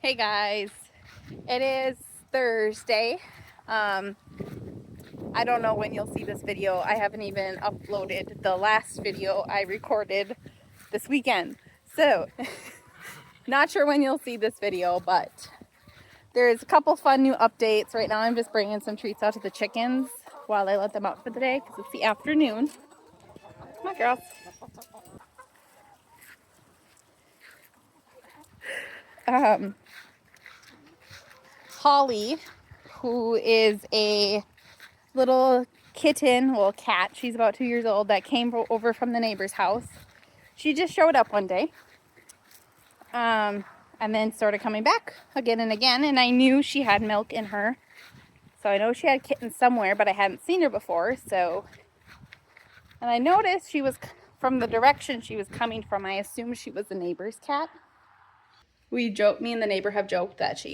Hey guys, it is Thursday. I don't know when you'll see this video. I haven't even uploaded the last video I recorded this weekend. So, not sure when you'll see this video, but there's a couple fun new updates. Right now I'm just bringing some treats out to the chickens while I let them out for the day because it's the afternoon. Come on, girls. Holly, who is a little kitten, well, cat, she's about 2 years old, that came over from the neighbor's house. She just showed up one day, and then started coming back again and again, and I knew she had milk in her, so I know she had kittens somewhere, but I hadn't seen her before. So, and I noticed she was from the direction she was coming from. I assumed she was the neighbor's cat. Me and the neighbor have joked that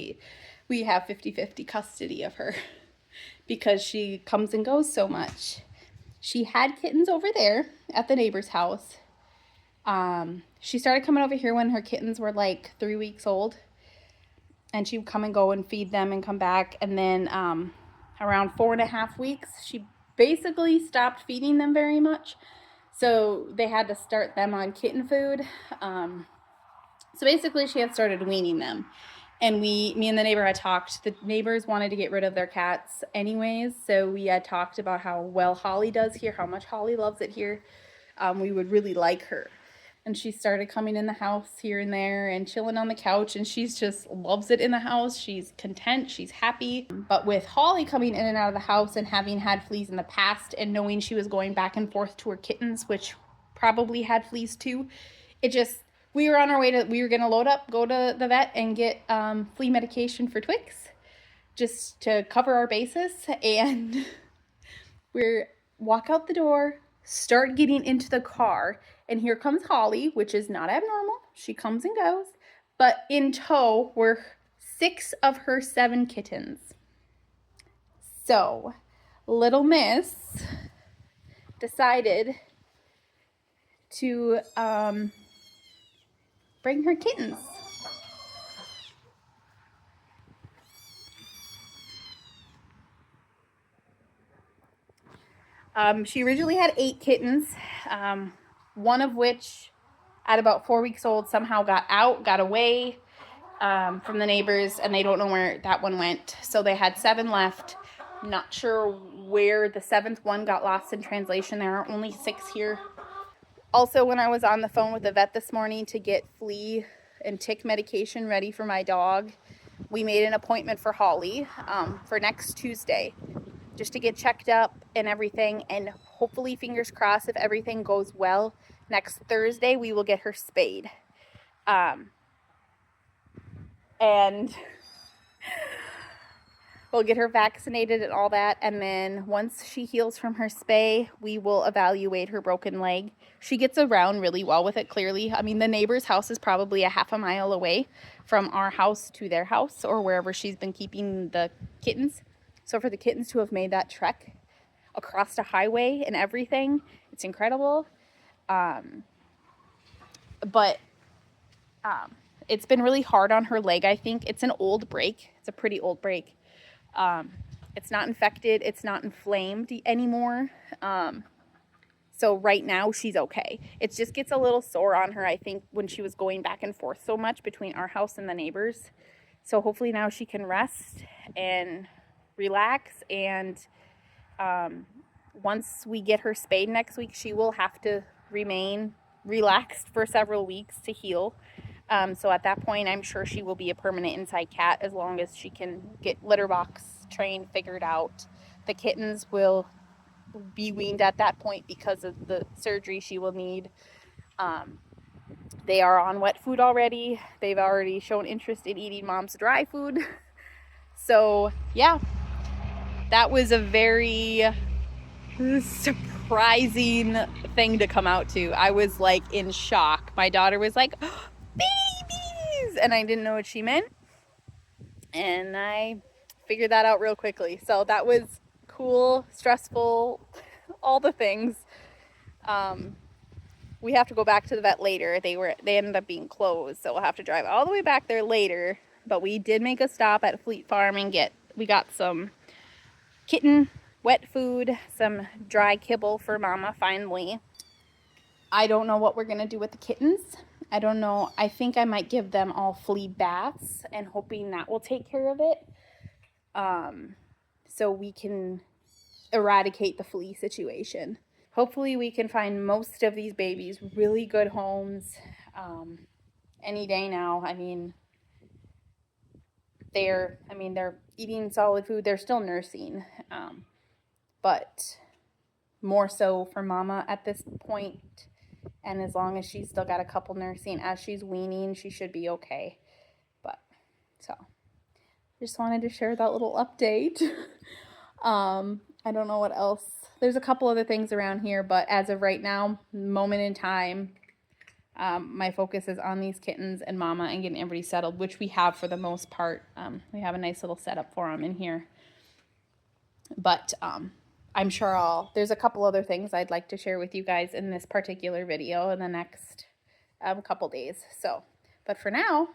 we have 50-50 custody of her because she comes and goes so much. She had kittens over there at the neighbor's house. She started coming over here when her kittens were like 3 weeks old, and she would come and go and feed them and come back. And then around 4.5 weeks, she basically stopped feeding them very much. So they had to start them on kitten food. So basically she had started weaning them. And me and the neighbor had talked. The neighbors wanted to get rid of their cats anyways. So we had talked about how well Holly does here, how much Holly loves it here. We would really like her. And she started coming in the house here and there and chilling on the couch. And she's just loves it in the house. She's content. She's happy. But with Holly coming in and out of the house and having had fleas in the past and knowing she was going back and forth to her kittens, which probably had fleas too, we were on our way we were going to load up, go to the vet and get flea medication for Twix just to cover our bases. And we're walk out the door, start getting into the car, and here comes Holly, which is not abnormal. She comes and goes, but in tow were 6 of her 7 kittens. So little miss decided to bring her kittens. She originally had 8 kittens, one of which at about 4 weeks old somehow got away from the neighbors, and they don't know where that one went. So they had 7 left. Not sure where the 7th one got lost in translation. There are only 6 here. Also, when I was on the phone with the vet this morning to get flea and tick medication ready for my dog, we made an appointment for Holly for next Tuesday just to get checked up and everything, and hopefully, fingers crossed, if everything goes well, next Thursday we will get her spayed. And we'll get her vaccinated and all that, and then once she heals from her spay, we will evaluate her broken leg. She gets around really well with it, clearly. I mean, the neighbor's house is probably a half a mile away from our house to their house or wherever she's been keeping the kittens. So for the kittens to have made that trek across the highway and everything, it's incredible. But it's been really hard on her leg, I think. It's an old break. It's a pretty old break. It's not infected. It's not inflamed anymore. So right now she's okay. It just gets a little sore on her, I think, when she was going back and forth so much between our house and the neighbors. So hopefully now she can rest and relax. And once we get her spayed next week, she will have to remain relaxed for several weeks to heal. So at that point, I'm sure she will be a permanent inside cat as long as she can get litter box trained, figured out. The kittens will be weaned at that point because of the surgery she will need. They are on wet food already. They've already shown interest in eating mom's dry food. So yeah, that was a very surprising thing to come out to. I was like in shock. My daughter was like, oh, babies, and I didn't know what she meant, and I figured that out real quickly. So that was cool, stressful, all the things. We have to go back to the vet later. They ended up being closed, so we'll have to drive all the way back there later. but we did make a stop at Fleet Farm and we got some kitten wet food, some dry kibble for Mama finally. I don't know what we're gonna do with the kittens. I don't know. I think I might give them all flea baths and hoping that will take care of it. So we can eradicate the flea situation. Hopefully we can find most of these babies really good homes any day now. I mean, they're eating solid food. They're still nursing, but more so for Mama at this point. And as long as she's still got a couple nursing, as she's weaning, she should be okay. But so just wanted to share that little update. I don't know what else. There's a couple other things around here, but as of right now, moment in time, my focus is on these kittens and Mama and getting everybody settled, which we have for the most part. We have a nice little setup for them in here. But I'm sure there's a couple other things I'd like to share with you guys in this particular video in the next couple days. So, but for now,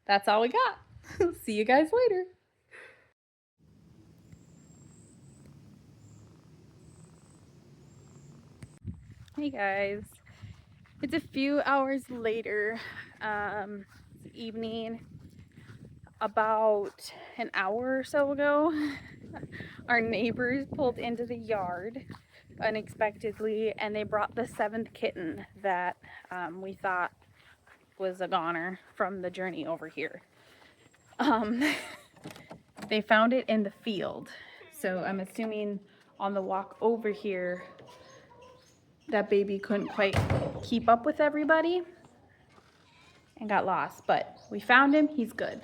that's all we got. See you guys later. Hey guys, it's a few hours later, evening. About an hour or so ago, our neighbors pulled into the yard unexpectedly, and they brought the 7th kitten that we thought was a goner from the journey over here. They found it in the field, so I'm assuming on the walk over here that baby couldn't quite keep up with everybody and got lost, but we found him. He's good.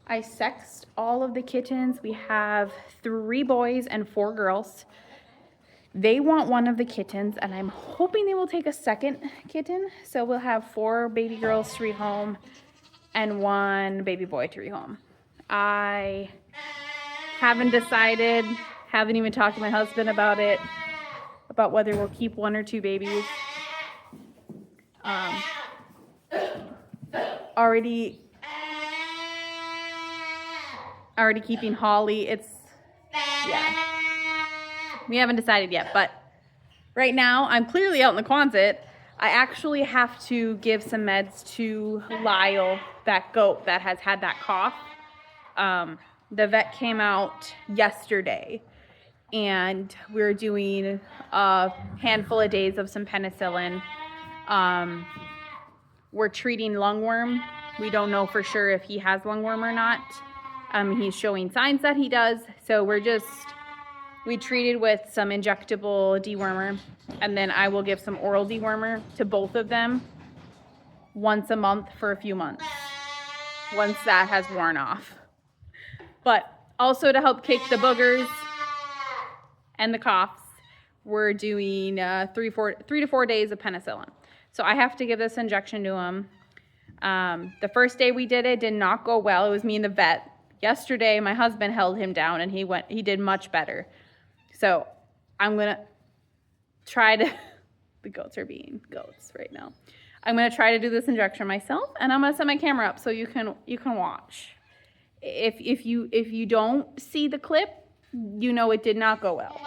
I sexed all of the kittens. We have 3 boys and 4 girls. They want one of the kittens, and I'm hoping they will take a second kitten. So we'll have 4 baby girls to rehome and 1 baby boy to rehome. I haven't decided, haven't even talked to my husband about it, about whether we'll keep 1 or 2 babies. Already keeping Holly. Yeah. We haven't decided yet, but right now I'm clearly out in the Quonset. I actually have to give some meds to Lyle, that goat that has had that cough. The vet came out yesterday, and we're doing a handful of days of some penicillin. We're treating lungworm. We don't know for sure if he has lungworm or not. He's showing signs that he does, so we treated with some injectable dewormer, and then I will give some oral dewormer to both of them once a month for a few months, once that has worn off. But also to help kick the boogers and the coughs, we're doing 3 to 4 days of penicillin. So I have to give this injection to him. The first day we did it did not go well. It was me and the vet. Yesterday, my husband held him down, and he did much better. So I'm gonna try to, the goats are being goats right now. I'm gonna try to do this injection myself, and I'm gonna set my camera up so you can watch. If you don't see the clip, you know it did not go well.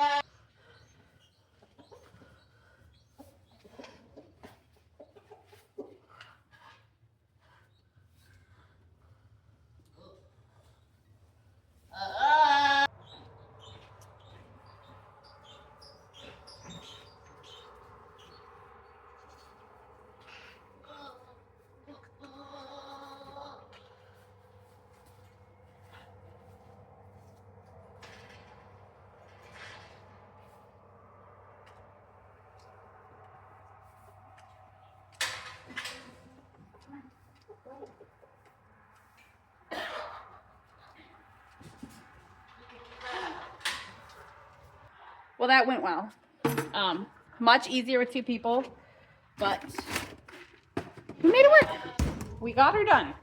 Well, that went well. Much easier with 2 people, but we made it work. We got her done.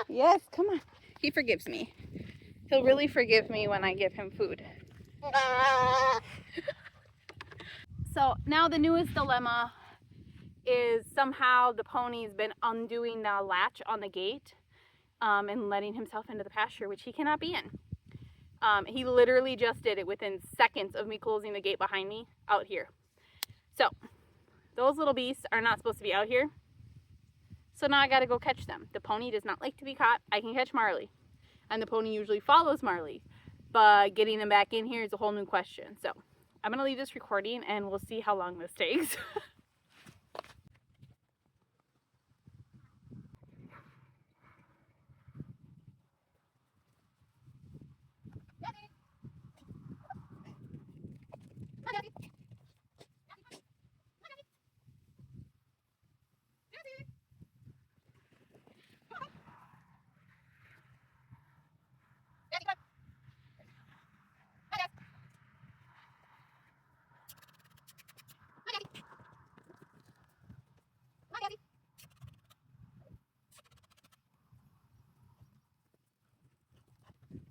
Yes, come on. He forgives me. He'll really forgive me when I give him food. So now the newest dilemma is somehow the pony's been undoing the latch on the gate and letting himself into the pasture, which he cannot be in. He literally just did it within seconds of me closing the gate behind me out here. So those little beasts are not supposed to be out here. So now I gotta go catch them. The pony does not like to be caught. I can catch Marley. And the pony usually follows Marley. But getting them back in here is a whole new question. So I'm gonna leave this recording and we'll see how long this takes.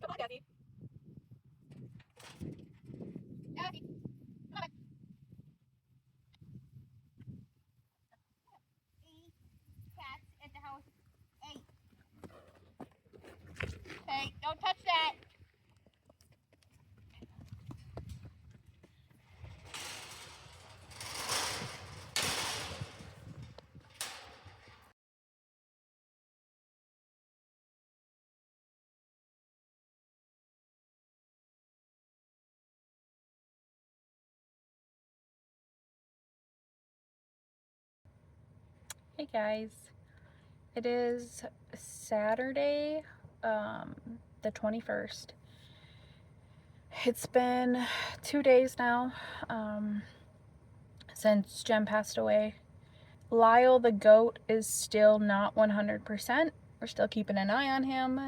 Come on, Daddy. Daddy. Come on. Cats at the house. Hey. Hey, don't touch that. Hey guys, it is Saturday, the 21st. It's been 2 days now since Jem passed away. Lyle the goat is still not 100%. We're still keeping an eye on him.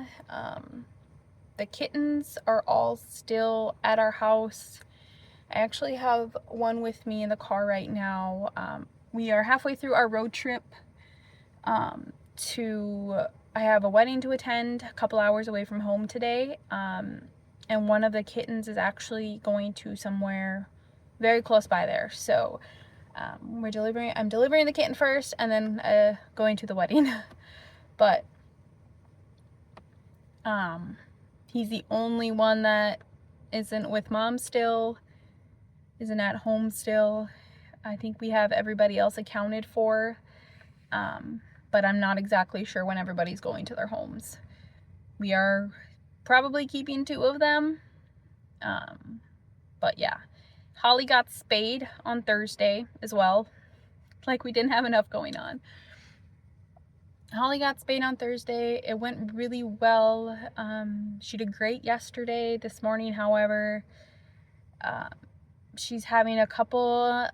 The kittens are all still at our house. I actually have one with me in the car right now. We are halfway through our road trip I have a wedding to attend a couple hours away from home today. And one of the kittens is actually going to somewhere very close by there. So I'm delivering the kitten first and then going to the wedding. But he's the only one that isn't with mom still, isn't at home still. I think we have everybody else accounted for, but I'm not exactly sure when everybody's going to their homes. We are probably keeping 2 of them, but yeah. Holly got spayed on Thursday as well, like we didn't have enough going on. Holly got spayed on Thursday. It went really well. She did great yesterday. This morning, however, she's having a couple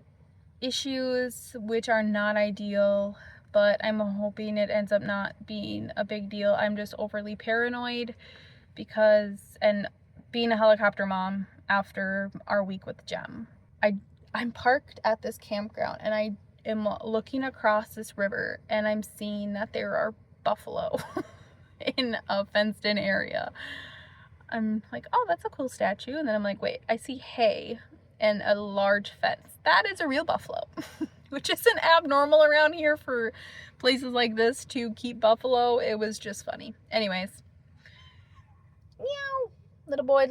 issues which are not ideal, but I'm hoping it ends up not being a big deal. I'm just overly paranoid and being a helicopter mom after our week with Jem. I'm parked at this campground and I am looking across this river and I'm seeing that there are buffalo in a fenced in area. I'm like, oh, that's a cool statue. And then I'm like, wait, I see hay and a large fence. That is a real buffalo, which isn't abnormal around here for places like this to keep buffalo. It was just funny. Anyways, meow, little boy.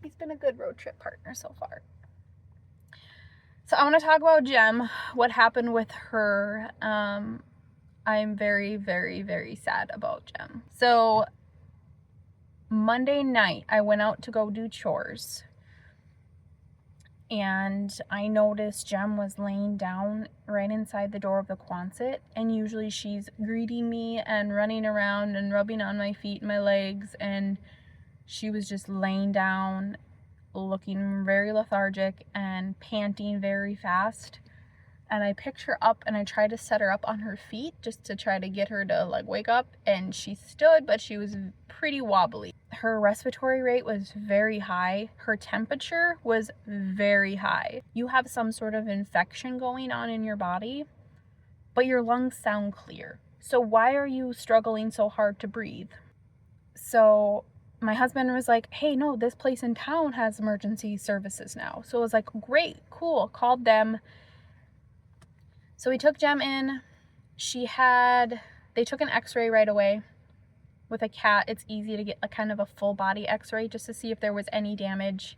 He's been a good road trip partner so far. So I want to talk about Jem, what happened with her. I'm very, very, very sad about Jem. So Monday night, I went out to go do chores. And I noticed Jem was laying down right inside the door of the Quonset. And usually she's greeting me and running around and rubbing on my feet and my legs. And she was just laying down, looking very lethargic and panting very fast. And I picked her up and I tried to set her up on her feet just to try to get her to like wake up. And she stood, but she was pretty wobbly. Her respiratory rate was very high. Her temperature was very high. You have some sort of infection going on in your body, but your lungs sound clear. So why are you struggling so hard to breathe? So my husband was like, hey, no, this place in town has emergency services now. So I was like, great, cool, called them. So we took Jem in. They took an x-ray right away. With a cat, it's easy to get a kind of a full body x-ray just to see if there was any damage.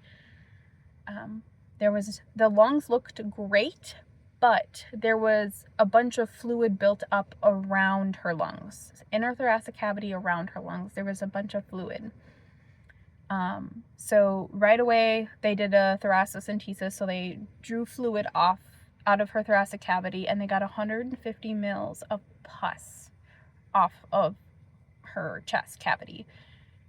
The lungs looked great, but there was a bunch of fluid built up around her lungs. In her thoracic cavity around her lungs, there was a bunch of fluid. So right away, they did a thoracentesis, so they drew fluid out of her thoracic cavity, and they got 150 mils of pus off of her chest cavity.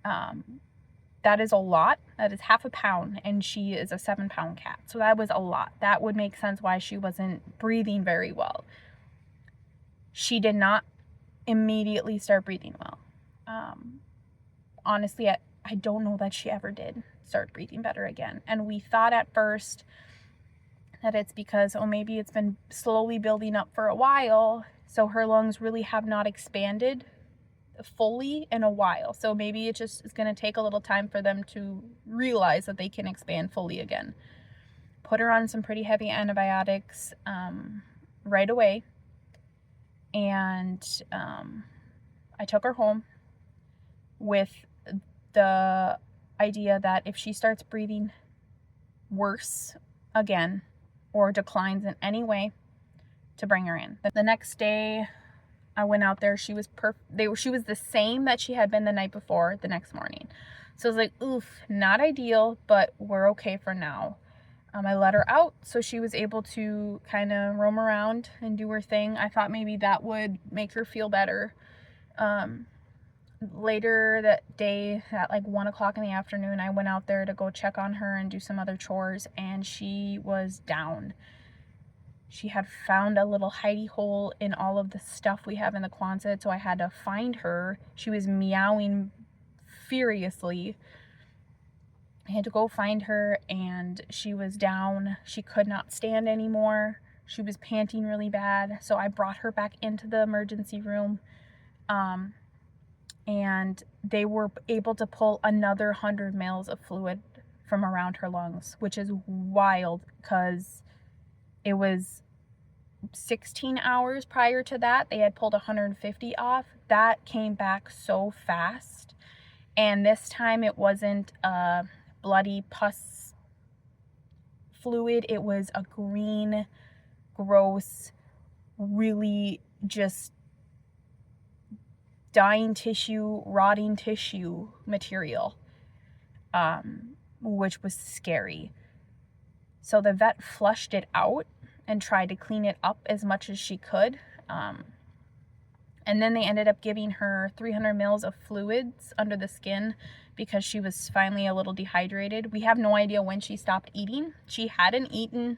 That is a lot. That is half a pound, and she is a 7-pound cat. So that was a lot. That would make sense why she wasn't breathing very well. She did not immediately start breathing well. Honestly, I don't know that she ever did start breathing better again. And we thought at first that it's because, maybe it's been slowly building up for a while, so her lungs really have not expanded fully in a while. So maybe it just is going to take a little time for them to realize that they can expand fully again. Put her on some pretty heavy antibiotics right away. And I took her home with the idea that if she starts breathing worse again or declines in any way, to bring her in. The next day I went out there, she was she was the same that she had been the night before the next morning. So I was like, oof, not ideal, but we're okay for now. I let her out so she was able to kind of roam around and do her thing. I thought maybe that would make her feel better. Later that day at like 1 o'clock in the afternoon, I went out there to go check on her and do some other chores, and she was down. She had found a little hidey hole in all of the stuff we have in the Quonset, so I had to find her. She was meowing furiously. I had to go find her, and she was down. She could not stand anymore. She was panting really bad, so I brought her back into the emergency room. And they were able to pull another 100 mils of fluid from around her lungs, which is wild because it was 16 hours prior to that. They had pulled 150 off. That came back so fast. And this time it wasn't a bloody pus fluid. It was a green, gross, really just dying tissue, rotting tissue material, which was scary. So the vet flushed it out and tried to clean it up as much as she could. And then they ended up giving her 300 mils of fluids under the skin because she was finally a little dehydrated. We have no idea when she stopped eating. She hadn't eaten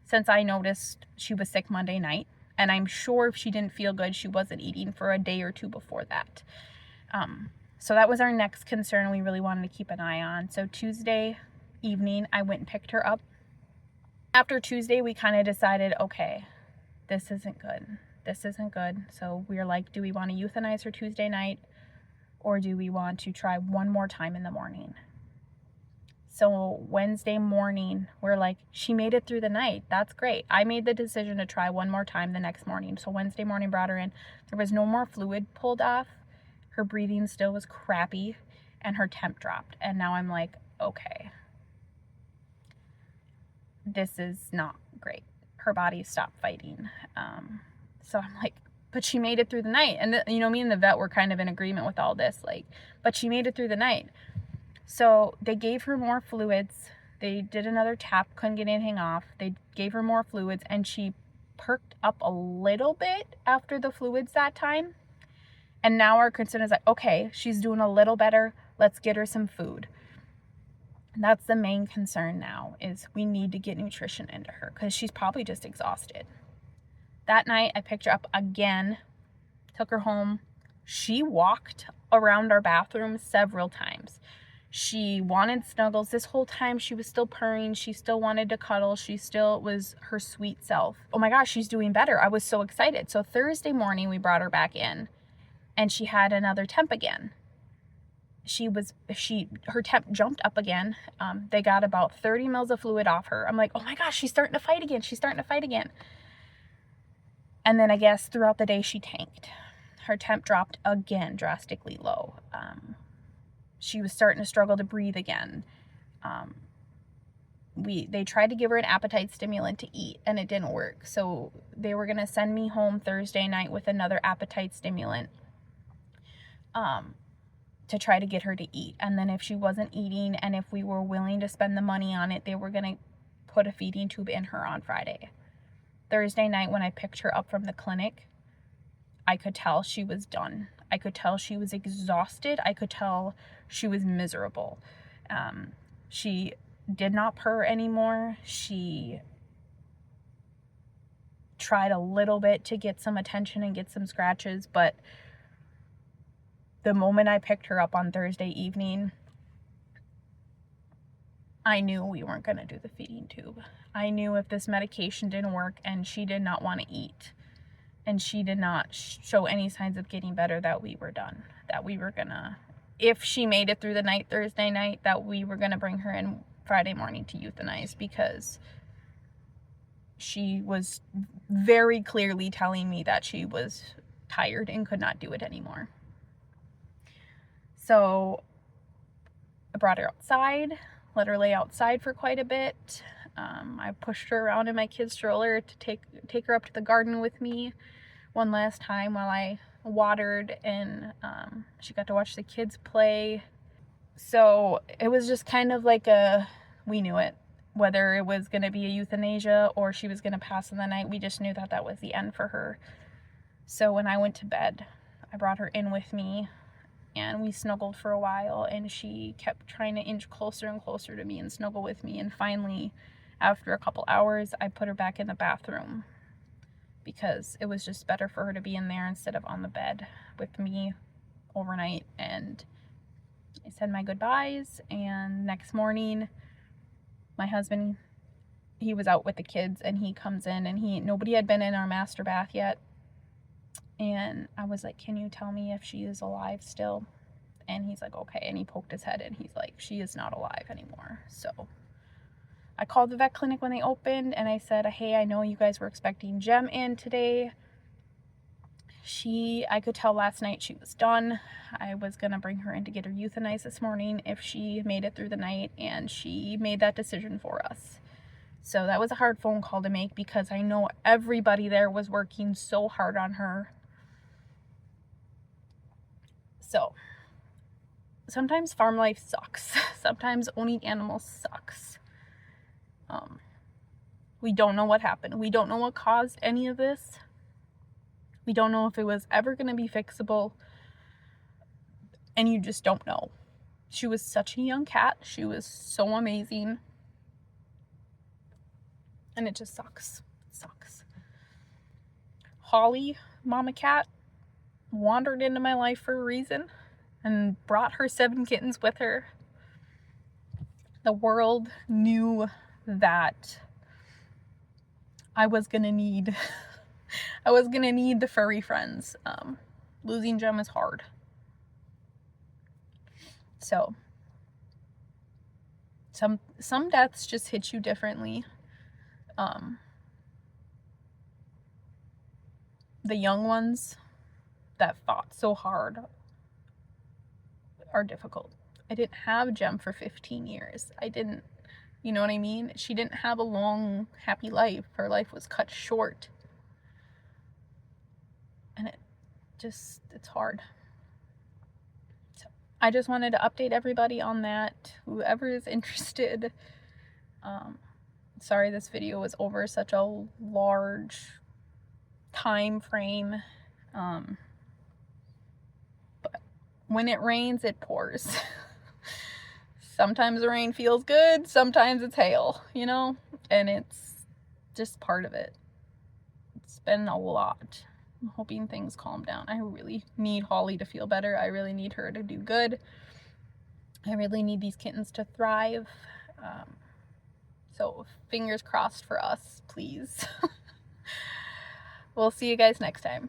since I noticed she was sick Monday night. And I'm sure if she didn't feel good, she wasn't eating for a day or two before that. So that was our next concern we really wanted to keep an eye on. So Tuesday evening, I went and picked her up. After Tuesday, we kind of decided, okay, this isn't good. This isn't good. So we were like, do we want to euthanize her Tuesday night, or do we want to try one more time in the morning? So Wednesday morning, we're like, she made it through the night. That's great. I made the decision to try one more time the next morning. So Wednesday morning, brought her in. There was no more fluid pulled off. Her breathing still was crappy, and her temp dropped. And now I'm like, okay, this is not great. Her body stopped fighting. So I'm like, but she made it through the night. And me and the vet were kind of in agreement with all this, like, but she made it through the night. So they gave her more fluids. They did another tap, couldn't get anything off. They gave her more fluids, and she perked up a little bit after the fluids that time. And now our concern is like, okay, she's doing a little better. Let's get her some food. And that's the main concern now, is we need to get nutrition into her because she's probably just exhausted. That night, I picked her up again, took her home. She walked around our bathroom several times. She wanted snuggles. This whole time she was still purring. She still wanted to cuddle. She still was her sweet self. Oh my gosh, she's doing better. I was so excited. So Thursday morning we brought her back in, and she had another temp again. Her temp jumped up again. They got about 30 mils of fluid off her. I'm like, oh my gosh, she's starting to fight again. She's starting to fight again. And then I guess throughout the day she tanked. Her temp dropped again drastically low. She was starting to struggle to breathe again. They tried to give her an appetite stimulant to eat, and it didn't work. So they were going to send me home Thursday night with another appetite stimulant to try to get her to eat. And then if she wasn't eating, and if we were willing to spend the money on it, they were going to put a feeding tube in her on Friday. Thursday night, when I picked her up from the clinic, I could tell she was done. I could tell she was exhausted. I could tell she was miserable. She did not purr anymore. She tried a little bit to get some attention and get some scratches, but the moment I picked her up on Thursday evening, I knew we weren't going to do the feeding tube. I knew if this medication didn't work and she did not want to eat and she did not show any signs of getting better, that we were done. That we were gonna, if she made it through the night Thursday night, that we were gonna bring her in Friday morning to euthanize, because she was very clearly telling me that she was tired and could not do it anymore. So I brought her outside, let her lay outside for quite a bit. I pushed her around in my kid's stroller to take her up to the garden with me one last time while I watered, and she got to watch the kids play. So it was just kind of like we knew it. Whether it was going to be a euthanasia or she was going to pass in the night, we just knew that that was the end for her. So when I went to bed, I brought her in with me, and we snuggled for a while, and she kept trying to inch closer and closer to me and snuggle with me. And finally, after a couple hours, I put her back in the bathroom, because it was just better for her to be in there instead of on the bed with me overnight. And I said my goodbyes, and next morning, my husband, he was out with the kids, and he comes in, and nobody had been in our master bath yet. And I was like, can you tell me if she is alive still? And he's like, okay. And he poked his head in. He's like, she is not alive anymore. So I called the vet clinic when they opened, and I said, hey, I know you guys were expecting Jem in today. I could tell last night she was done. I was going to bring her in to get her euthanized this morning if she made it through the night, and she made that decision for us. So that was a hard phone call to make, because I know everybody there was working so hard on her. So sometimes farm life sucks. Sometimes owning animals sucks. We don't know what happened. We don't know what caused any of this. We don't know if it was ever going to be fixable. And you just don't know. She was such a young cat. She was so amazing. And it just sucks. It sucks. Holly, mama cat, wandered into my life for a reason and brought her 7 kittens with her. The world knew that I was gonna need the furry friends. Losing Jem is hard. So some deaths just hit you differently. The young ones that fought so hard are difficult. I didn't have Jem for 15 years. You know what I mean? She didn't have a long, happy life. Her life was cut short. And it's hard. So I just wanted to update everybody on that. Whoever is interested. Sorry this video was over such a large time frame. But when it rains, it pours. Sometimes the rain feels good, sometimes it's hail, you know? And it's just part of it. It's been a lot. I'm hoping things calm down. I really need Holly to feel better. I really need her to do good. I really need these kittens to thrive. So fingers crossed for us, please. We'll see you guys next time.